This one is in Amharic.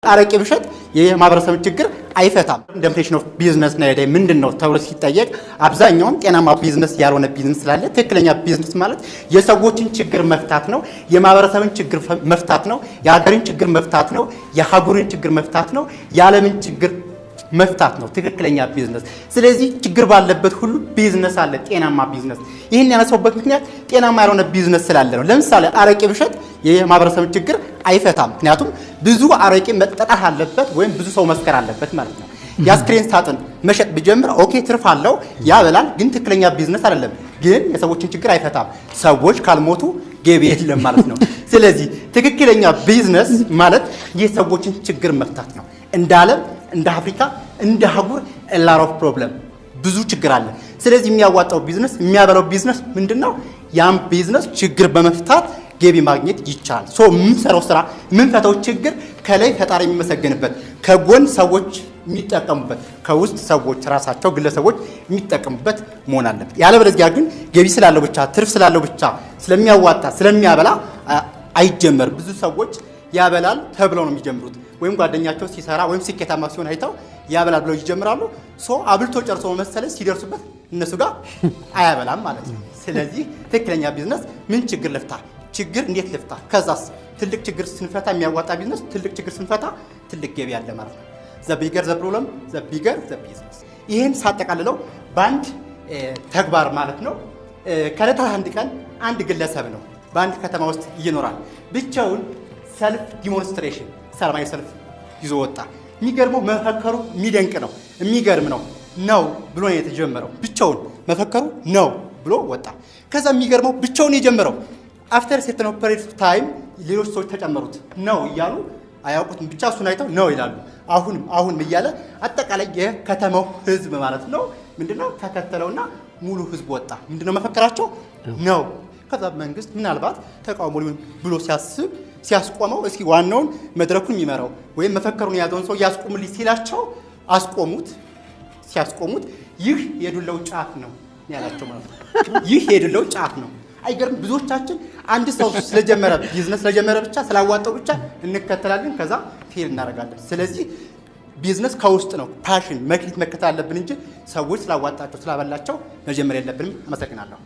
አረቄ ብሸጥ የማህበረሰብ ችግር አይፈታም። ዴፊኒሽን ኦፍ ቢዝነስ ነዳይ ምንድነው ተብሎ ሲጠየቅ አብዛኛውን ጤናማ ቢዝነስ ያልሆነ ቢዝነስ ስላለ ትክክለኛ ቢዝነስ ማለት የሰዎችን ችግር መፍታት ነው፣ የማህበረሰብን ችግር መፍታት ነው፣ የሀገርን ችግር መፍታት ነው፣ የሀገርን ችግር መፍታት ነው፣ የዓለምን ችግር መፍታት ነው ትክክለኛ ቢዝነስ። ስለዚህ ችግር ባለበት ሁሉ ቢዝነስ አለ፣ ጤናማ ቢዝነስ። ይሄን ያነሳውበት ምክንያት ጤናማ ያልሆነ ቢዝነስ ስላለ ነው። ለምሳሌ አረቄ ብሸጥ የማህበረሰብን ችግር አይፈታም። ምክንያቱም ብዙ አረቄ መጠጣት አለበት ወይም ብዙ ሰው መስከር አለበት ማለት ነው። የአስክሬን ሳጥን መሸጥ ቢጀምር ኦኬ ትርፍ አለው ያበላል፣ ግን ትክክለኛ ቢዝነስ አይደለም። ግን የሰዎችን ችግር አይፈታም። ሰዎች ካልሞቱ ገቢ የለም ማለት ነው። ስለዚህ ትክክለኛ ቢዝነስ ማለት የሰዎችን ችግር መፍታት ነው። እንደ ዓለም እንደ አፍሪካ እንደ አህጉር ላሮፍ ፕሮብለም ብዙ ችግር አለ። ስለዚህ የሚያዋጣው ቢዝነስ የሚያበላው ቢዝነስ ምንድነው? ያን ቢዝነስ ችግር በመፍታት ገቢ ማግኘት ይቻላል። የምንሰራው ስራ የምንፈታው ችግር ከላይ ፈጣሪ የሚመሰገንበት፣ ከጎን ሰዎች የሚጠቀሙበት፣ ከውስጥ ሰዎች ራሳቸው ግለሰቦች የሚጠቀሙበት መሆን አለበት። ያለበለዚያ ግን ገቢ ስላለው ብቻ ትርፍ ስላለው ብቻ ስለሚያዋጣ ስለሚያበላ አይጀመርም። ብዙ ሰዎች ያበላል ተብለው ነው የሚጀምሩት። ወይም ጓደኛቸው ሲሰራ ወይም ስኬታማ ሲሆን አይተው ያበላል ብለው ይጀምራሉ። አብልቶ ጨርሶ መሰለ ሲደርሱበት እነሱ ጋር አያበላም ማለት ነው። ስለዚህ ትክክለኛ ቢዝነስ ምን ችግር ልፍታ፣ ችግር እንዴት ልፍታ፣ ከዛስ ትልቅ ችግር ስንፈታ የሚያዋጣ ቢዝነስ፣ ትልቅ ችግር ስንፈታ ትልቅ ገቢ አለ ማለት ነው። ዘ ቢገር ዘ ፕሮብለም ዘ ቢገር ዘ ቢዝነስ። ይሄን ሳጠቃልለው በአንድ ተግባር ማለት ነው። ከዕለታት አንድ ቀን አንድ ግለሰብ ነው በአንድ ከተማ ውስጥ ይኖራል። ብቻውን ሰልፍ ዲሞንስትሬሽን ሰላማዊ ሰልፍ ይዞ ወጣ። የሚገርመው መፈከሩ የሚደንቅ ነው፣ የሚገርም ነው። ነው ብሎ ነው የተጀመረው። ብቻውን መፈከሩ ነው ብሎ ወጣ። ከዛ የሚገርመው ብቻውን የጀመረው አፍተር ሴተን ኦፕሬት ታይም ሌሎች ሰዎች ተጨመሩት። ነው እያሉ አያውቁትም፣ ብቻ እሱን አይተው ነው ይላሉ። አሁንም እያለ አጠቃላይ የከተማው ህዝብ ማለት ነው ምንድነው ተከተለውና ሙሉ ህዝብ ወጣ። ምንድነው መፈከራቸው ነው። ከዛ መንግስት ምናልባት ተቃውሞ ብሎ ሲያስቆመው እስኪ ዋናውን መድረኩን የሚመራው ወይም መፈከሩን የያዘውን ሰው ያስቆምልኝ ሲላቸው አስቆሙት። ሲያስቆሙት ይህ የዱላው ጫፍ ነው ያላቸው ማለት ነው። ይህ የዱላው ጫፍ ነው። አይገርም? ብዙዎቻችን አንድ ሰው ስለጀመረ ቢዝነስ ስለጀመረ ብቻ ስላዋጣው ብቻ እንከተላለን፣ ከዛ ፌል እናደርጋለን። ስለዚህ ቢዝነስ ከውስጥ ነው፣ ፓሽን መክሊት መከተል አለብን እንጂ ሰዎች ስላዋጣቸው ስላበላቸው መጀመር የለብንም። አመሰግናለሁ።